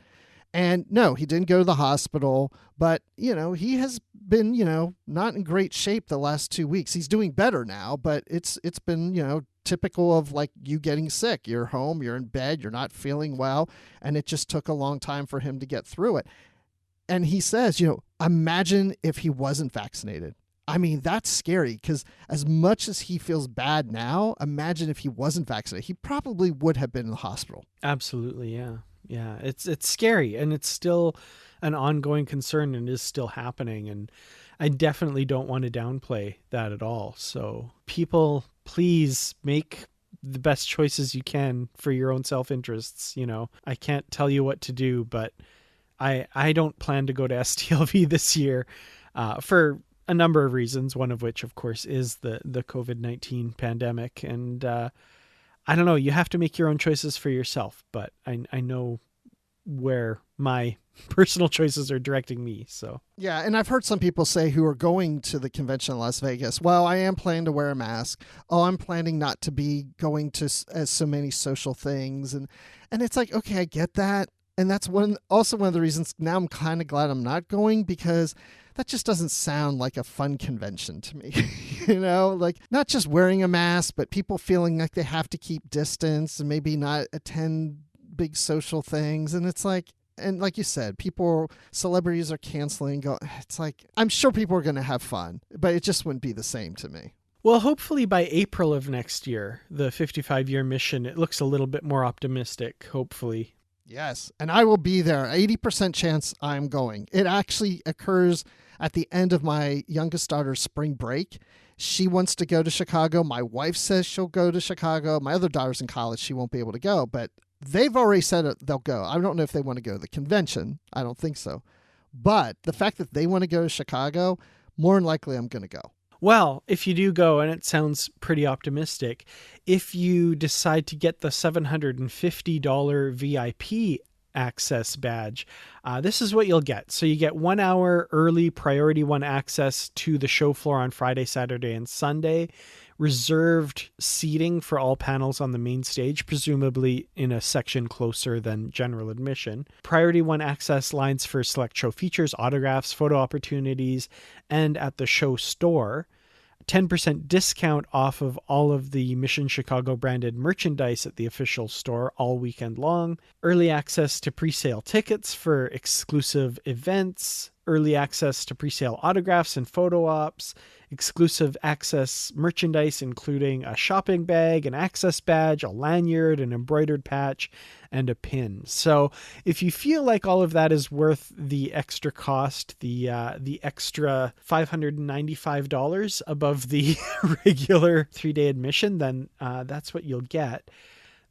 [SPEAKER 1] And no, he didn't go to the hospital, but, he has been, not in great shape the last 2 weeks. He's doing better now, but it's been, typical of like you getting sick. You're home, you're in bed, you're not feeling well, and it just took a long time for him to get through it. And he says, imagine if he wasn't vaccinated. I mean, that's scary because as much as he feels bad now, imagine if he wasn't vaccinated. He probably would have been in the hospital.
[SPEAKER 2] Absolutely, yeah. Yeah, it's scary, and it's still an ongoing concern and is still happening. And I definitely don't want to downplay that at all. So people, please make the best choices you can for your own self-interests. I can't tell you what to do, but I don't plan to go to STLV this year for a number of reasons, one of which, of course, is the COVID-19 pandemic. And I don't know, you have to make your own choices for yourself. But I know where my personal choices are directing me. So
[SPEAKER 1] yeah, and I've heard some people say who are going to the convention in Las Vegas, well, I am planning to wear a mask. Oh, I'm planning not to be going to so many social things. And it's like, okay, I get that. And that's also one of the reasons now I'm kind of glad I'm not going, because that just doesn't sound like a fun convention to me. Like not just wearing a mask, but people feeling like they have to keep distance and maybe not attend big social things. And it's like, and like you said, celebrities are canceling. It's like, I'm sure people are going to have fun, but it just wouldn't be the same to me.
[SPEAKER 2] Well, hopefully by April of next year, the 55-year mission, it looks a little bit more optimistic, hopefully.
[SPEAKER 1] Yes, and I will be there. 80% chance I'm going. It actually occurs at the end of my youngest daughter's spring break. She wants to go to Chicago. My wife says she'll go to Chicago. My other daughter's in college. She won't be able to go, but they've already said they'll go. I don't know if they want to go to the convention. I don't think so. But the fact that they want to go to Chicago, more than likely I'm going to go.
[SPEAKER 2] Well, if you do go, and it sounds pretty optimistic, if you decide to get the $750 VIP access badge, this is what you'll get. So you get 1 hour early priority 1 access to the show floor on Friday, Saturday, and Sunday, reserved seating for all panels on the main stage, presumably in a section closer than general admission, priority 1 access lines for select show features, autographs, photo opportunities, and at the show store, 10% discount off of all of the Mission Chicago branded merchandise at the official store all weekend long, early access to pre-sale tickets for exclusive events, early access to pre-sale autographs and photo ops, exclusive access merchandise including a shopping bag, an access badge, a lanyard, an embroidered patch, and a pin. So if you feel like all of that is worth the extra cost, the extra $595 above the regular 3-day admission, then that's what you'll get.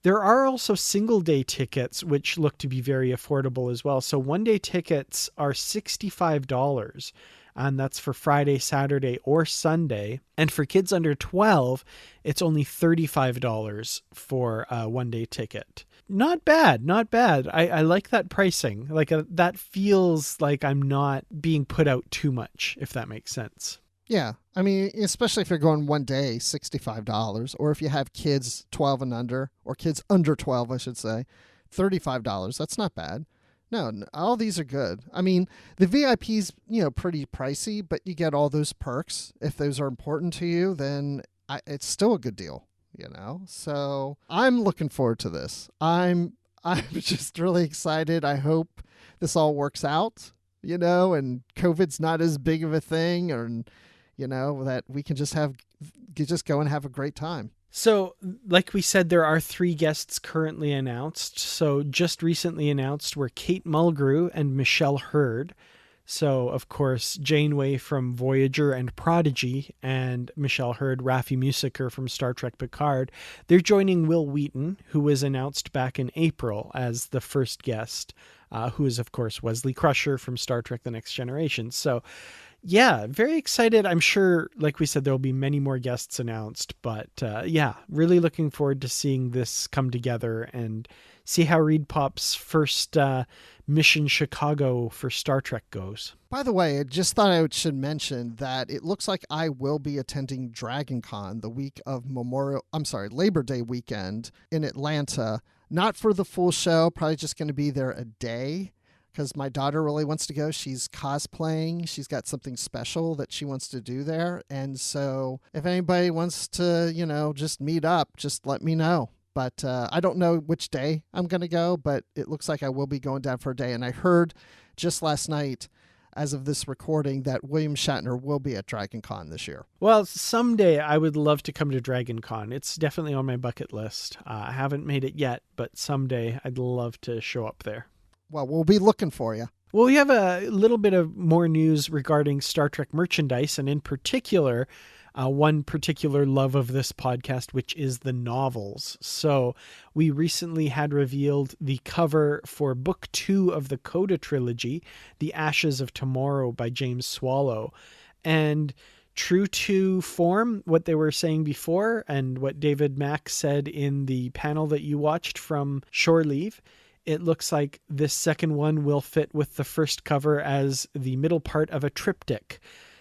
[SPEAKER 2] There are also single day tickets, which look to be very affordable as well. So 1-day tickets are $65, and that's for Friday, Saturday, or Sunday. And for kids under 12, it's only $35 for a 1-day ticket. Not bad, not bad. I like that pricing. Like that feels like I'm not being put out too much, if that makes sense.
[SPEAKER 1] Yeah, I mean, especially if you're going 1 day, $65, or if you have kids 12 and under, or kids under 12, I should say, $35. That's not bad. No, all these are good. I mean, the VIP's, pretty pricey, but you get all those perks. If those are important to you, then it's still a good deal, So I'm looking forward to this. I'm just really excited. I hope this all works out, and COVID's not as big of a thing, or that we can just go and have a great time.
[SPEAKER 2] So, like we said, there are 3 guests currently announced. So just recently announced were Kate Mulgrew and Michelle Hurd. So, of course, Janeway from Voyager and Prodigy, and Michelle Hurd, Raffi Musiker from Star Trek Picard. They're joining Will Wheaton, who was announced back in April as the first guest, who is, of course, Wesley Crusher from Star Trek The Next Generation. So, yeah, very excited. I'm sure, like we said, there'll be many more guests announced, but really looking forward to seeing this come together and see how Reed Pop's first Mission Chicago for Star Trek goes.
[SPEAKER 1] By the way, I just thought I should mention that it looks like I will be attending Dragon Con the week of Labor Day weekend in Atlanta. Not for the full show, probably just going to be there a day, because my daughter really wants to go. She's cosplaying. She's got something special that she wants to do there. And so if anybody wants to, just meet up, just let me know. But I don't know which day I'm going to go, but it looks like I will be going down for a day. And I heard just last night, as of this recording, that William Shatner will be at Dragon Con this year.
[SPEAKER 2] Well, someday I would love to come to Dragon Con. It's definitely on my bucket list. I haven't made it yet, but someday I'd love to show up there.
[SPEAKER 1] Well, we'll be looking for you.
[SPEAKER 2] Well, we have a little bit of more news regarding Star Trek merchandise, and in particular, one particular love of this podcast, which is the novels. So we recently had revealed the cover for Book 2 of the Coda trilogy, The Ashes of Tomorrow by James Swallow. And true to form, what they were saying before, and what David Mack said in the panel that you watched from Shore Leave, it looks like this second one will fit with the first cover as the middle part of a triptych.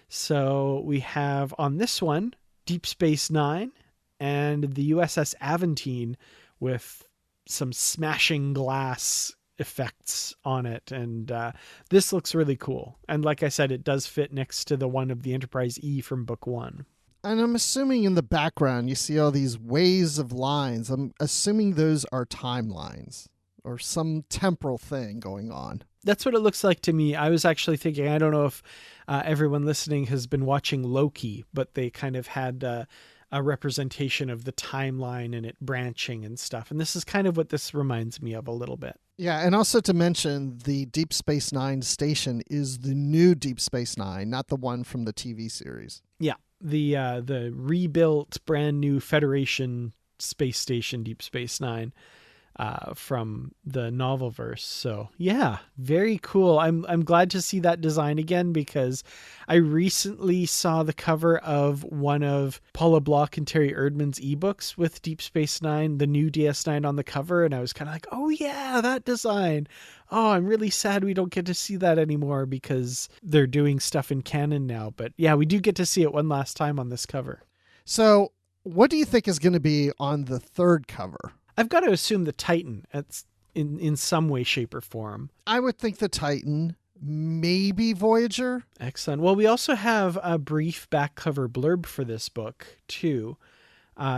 [SPEAKER 2] So we have on this one, Deep Space Nine and the USS Aventine with some smashing glass effects on it. And this looks really cool. And like I said, it does fit next to the one of the Enterprise E from book 1.
[SPEAKER 1] And I'm assuming in the background you see all these waves of lines. I'm assuming those are timelines or some temporal thing going on.
[SPEAKER 2] That's what it looks like to me. I was actually thinking, I don't know if everyone listening has been watching Loki, but they kind of had a representation of the timeline and it branching and stuff. And this is kind of what this reminds me of a little bit.
[SPEAKER 1] Yeah, and also to mention, the Deep Space Nine station is the new Deep Space Nine, not the one from the TV series.
[SPEAKER 2] Yeah, the rebuilt, brand new Federation space station, Deep Space Nine, from the novelverse. So yeah, very cool. I'm glad to see that design again, because I recently saw the cover of one of Paula Block and Terry Erdman's ebooks with Deep Space Nine, the new DS9 on the cover, and I was kind of like, oh yeah, that design. Oh, I'm really sad we don't get to see that anymore because they're doing stuff in canon now. But yeah, we do get to see it one last time on this cover.
[SPEAKER 1] So what do you think is going to be on the third cover?
[SPEAKER 2] I've got to assume the Titan in some way, shape, or form.
[SPEAKER 1] I would think the Titan, maybe Voyager.
[SPEAKER 2] Excellent. Well, we also have a brief back cover blurb for this book, too.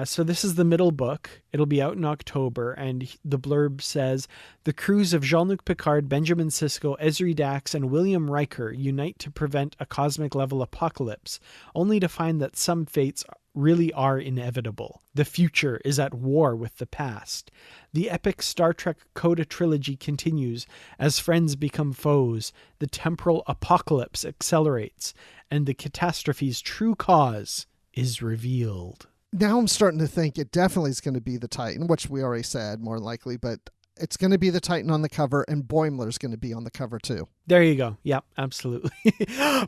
[SPEAKER 2] So this is the middle book. It'll be out in October, and the blurb says, the crews of Jean-Luc Picard, Benjamin Sisko, Ezri Dax, and William Riker unite to prevent a cosmic-level apocalypse, only to find that some fates really are inevitable. The future is at war with the past. The epic Star Trek Coda trilogy continues as friends become foes, the temporal apocalypse accelerates, and the catastrophe's true cause is revealed.
[SPEAKER 1] Now I'm starting to think it definitely is going to be the Titan, which we already said more likely, but it's going to be the Titan on the cover, and Boimler's going to be on the cover too.
[SPEAKER 2] There you go. Yep, absolutely.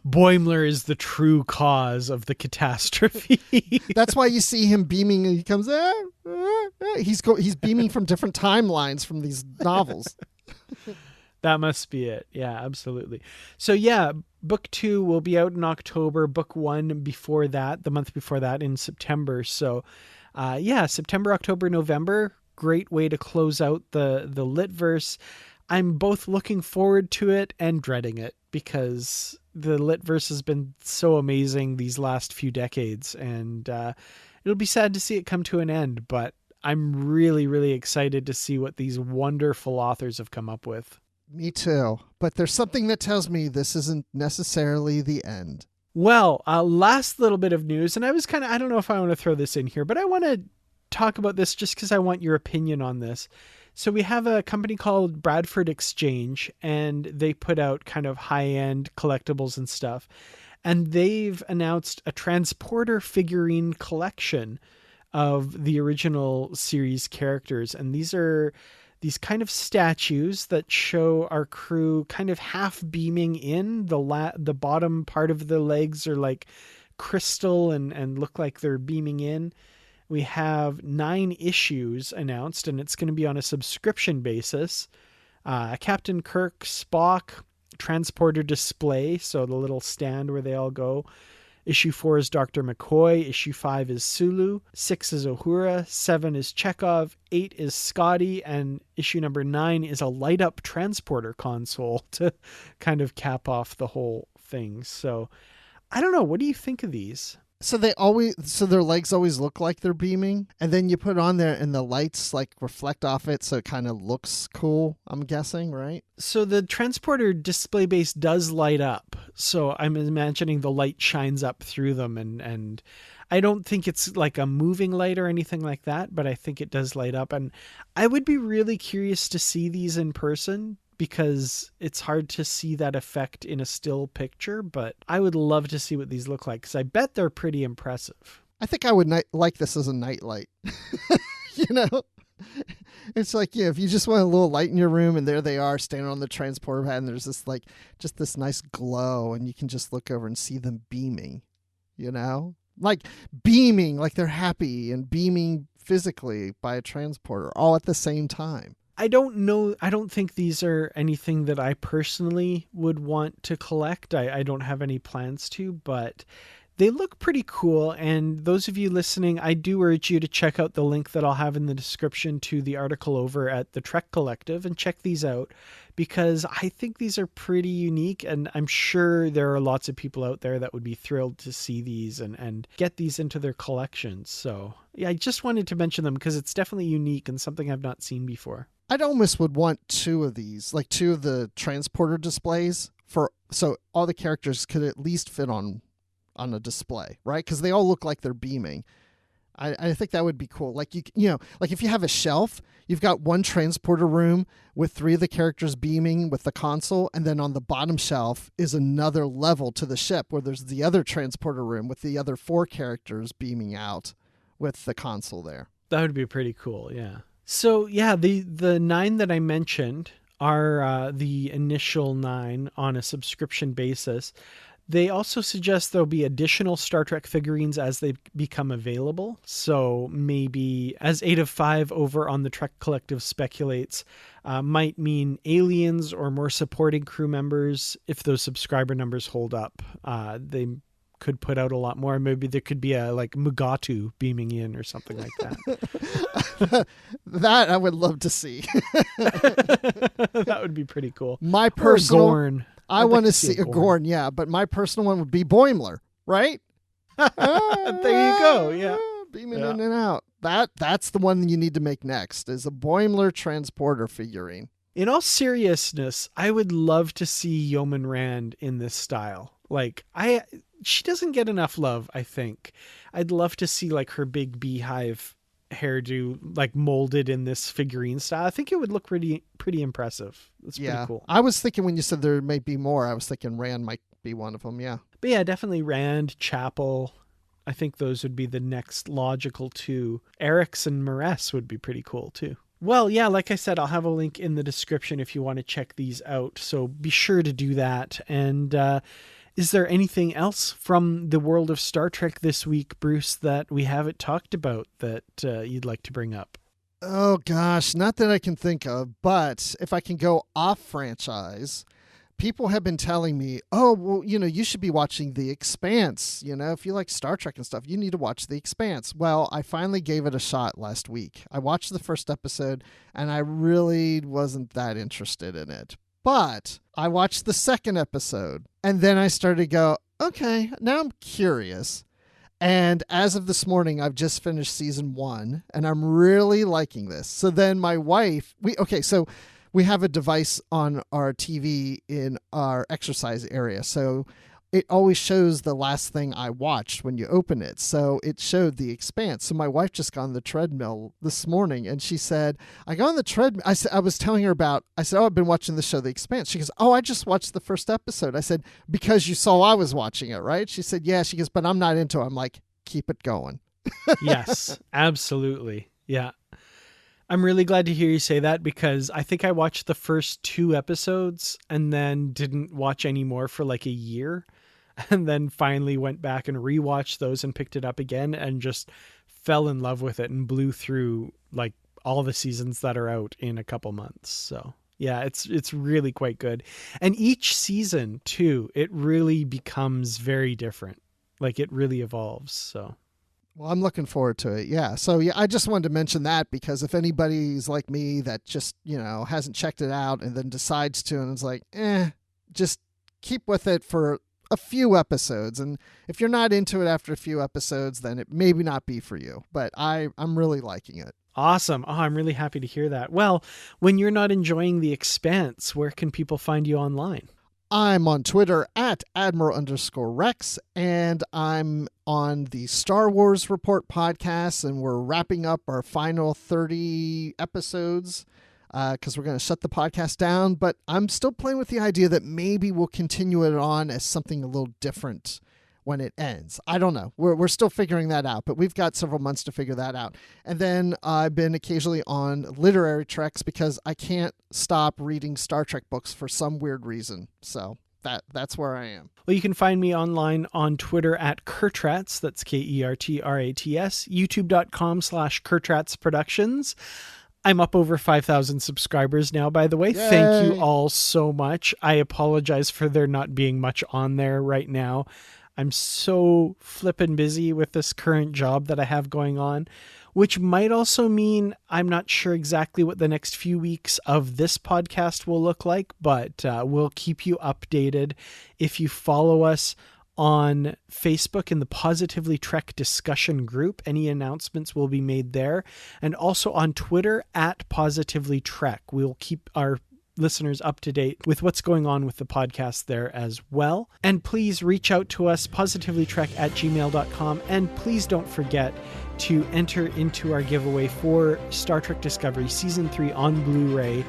[SPEAKER 2] Boimler is the true cause of the catastrophe.
[SPEAKER 1] That's why you see him beaming, and he comes, he's beaming from different timelines from these novels.
[SPEAKER 2] That must be it. Yeah, absolutely. So yeah, book 2 will be out in October, book 1 before that, the month before that in September. So yeah, September, October, November, great way to close out the Litverse. I'm both looking forward to it and dreading it, because the Litverse has been so amazing these last few decades, and it'll be sad to see it come to an end, but I'm really, really excited to see what these wonderful authors have come up with.
[SPEAKER 1] Me too. But there's something that tells me this isn't necessarily the end.
[SPEAKER 2] Well, last little bit of news, and I don't know if I want to throw this in here, but I want to talk about this just because I want your opinion on this. So we have a company called Bradford Exchange, and they put out kind of high-end collectibles and stuff. And they've announced a transporter figurine collection of the original series characters. And these are these kind of statues that show our crew kind of half beaming in. The bottom part of the legs are like crystal and look like they're beaming in. We have 9 issues announced, and it's going to be on a subscription basis. Captain Kirk, Spock, transporter display, so the little stand where they all go. Issue 4 is Dr. McCoy. Issue 5 is Sulu. 6 is Uhura. 7 is Chekhov. 8 is Scotty. And issue number 9 is a light-up transporter console to kind of cap off the whole thing. So, I don't know. What do you think of these?
[SPEAKER 1] So their legs always look like they're beaming, and then you put it on there and the lights like reflect off it, so it kind of looks cool, I'm guessing, right?
[SPEAKER 2] So the transporter display base does light up. So I'm imagining the light shines up through them, and I don't think it's like a moving light or anything like that, but I think it does light up. And I would be really curious to see these in person, because it's hard to see that effect in a still picture, but I would love to see what these look like, because I bet they're pretty impressive.
[SPEAKER 1] I think I would like this as a nightlight. You know? It's like, yeah, if you just want a little light in your room, and there they are standing on the transporter pad, and there's this like just this nice glow, and you can just look over and see them beaming, you know? Like beaming, like they're happy and beaming physically by a transporter all at the same time.
[SPEAKER 2] I don't know. I don't think these are anything that I personally would want to collect. I don't have any plans to, but they look pretty cool. And those of you listening, I do urge you to check out the link that I'll have in the description to the article over at the Trek Collective and check these out, because I think these are pretty unique. And I'm sure there are lots of people out there that would be thrilled to see these and get these into their collections. So yeah, I just wanted to mention them because it's definitely unique and something I've not seen before.
[SPEAKER 1] I'd almost would want 2 of these, like 2 of the transporter displays so all the characters could at least fit on a display, right? Because they all look like they're beaming. I think that would be cool. Like like if you have a shelf, you've got one transporter room with 3 of the characters beaming with the console, and then on the bottom shelf is another level to the ship where there's the other transporter room with the other 4 characters beaming out with the console there.
[SPEAKER 2] That would be pretty cool, yeah. So yeah, the 9 that I mentioned are the initial 9 on a subscription basis. They also suggest there'll be additional Star Trek figurines as they become available. So maybe, as 8 of 5 over on the Trek Collective speculates, might mean aliens or more supporting crew members if those subscriber numbers hold up. They could put out a lot more. Maybe there could be a Mugatu beaming in or something like that.
[SPEAKER 1] That I would love to see.
[SPEAKER 2] That would be pretty cool.
[SPEAKER 1] My personal...
[SPEAKER 2] Or Gorn.
[SPEAKER 1] I want to see a Gorn, yeah, but my personal one would be Boimler, right?
[SPEAKER 2] There you go, yeah.
[SPEAKER 1] Beaming in and out. That's the one you need to make next, is a Boimler transporter figurine.
[SPEAKER 2] In all seriousness, I would love to see Yeoman Rand in this style. She doesn't get enough love, I think. I'd love to see her big beehive hairdo molded in this figurine style. I think it would look pretty impressive. It's pretty cool.
[SPEAKER 1] I was thinking when you said there may be more, I was thinking Rand might be one of them, yeah.
[SPEAKER 2] But yeah, definitely Rand, Chapel. I think those would be the next logical 2. Eric's and Maress would be pretty cool too. Well, yeah, like I said, I'll have a link in the description if you want to check these out. So be sure to do that. And is there anything else from the world of Star Trek this week, Bruce, that we haven't talked about that you'd like to bring up?
[SPEAKER 1] Oh, gosh, not that I can think of, but if I can go off franchise, people have been telling me, oh, well, you should be watching The Expanse. If you like Star Trek and stuff, you need to watch The Expanse. Well, I finally gave it a shot last week. I watched the first episode, and I really wasn't that interested in it. But I watched the second episode, and then I started to go, okay, now I'm curious. And as of this morning, I've just finished season 1, and I'm really liking this. So then my wife, we have a device on our TV in our exercise area. So it always shows the last thing I watched when you open it. So it showed The Expanse. So my wife just got on the treadmill this morning, and she said, I got on the treadmill. I was telling her I've been watching the show The Expanse. She goes, oh, I just watched the first episode. I said, because you saw I was watching it, right? She said, yeah. She goes, but I'm not into it. I'm like, keep it going.
[SPEAKER 2] Yes, absolutely. Yeah. I'm really glad to hear you say that, because I think I watched the first 2 episodes and then didn't watch any more for a year. And then finally went back and rewatched those and picked it up again and just fell in love with it and blew through all the seasons that are out in a couple months. So yeah, it's really quite good. And each season too, it really becomes very different. It really evolves. So.
[SPEAKER 1] Well, I'm looking forward to it. Yeah. So yeah, I just wanted to mention that, because if anybody's like me that just, hasn't checked it out and then decides to, and it's like, just keep with it for a few episodes. And if you're not into it after a few episodes, then it maybe not be for you, but I'm really liking it.
[SPEAKER 2] Awesome. Oh, I'm really happy to hear that. Well, when you're not enjoying The Expanse, where can people find you online?
[SPEAKER 1] I'm on Twitter at Admiral_Rex, and I'm on the Star Wars Report podcast, and we're wrapping up our final 30 episodes because we're going to shut the podcast down. But I'm still playing with the idea that maybe we'll continue it on as something a little different when it ends. I don't know. We're still figuring that out, but we've got several months to figure that out. And then I've been occasionally on Literary Treks because I can't stop reading Star Trek books for some weird reason. So that's where I am.
[SPEAKER 2] Well, you can find me online on Twitter at Kertrats. That's Kertrats. YouTube.com/Kertrats Productions. I'm up over 5,000 subscribers now, by the way.
[SPEAKER 1] Yay.
[SPEAKER 2] Thank you all so much. I apologize for there not being much on there right now. I'm so flippin' busy with this current job that I have going on, which might also mean I'm not sure exactly what the next few weeks of this podcast will look like, but we'll keep you updated. If you follow us on Facebook in the Positively Trek discussion group, any announcements will be made there, and also on Twitter at Positively Trek. We'll keep our listeners up to date with what's going on with the podcast there as well. And please reach out to us, positivelytrek@gmail.com, and please don't forget to enter into our giveaway for Star Trek Discovery Season 3 on Blu-ray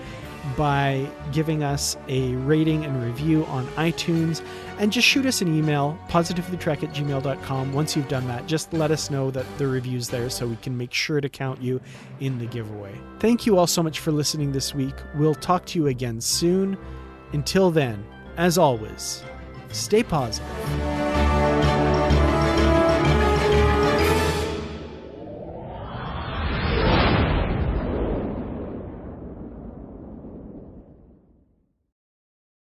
[SPEAKER 2] by giving us a rating and review on iTunes, and just shoot us an email, positivelytrek@gmail.com. Once you've done that, just let us know that the review's there so we can make sure to count you in the giveaway. Thank you all so much for listening this week. We'll talk to you again soon. Until then, as always, stay positive.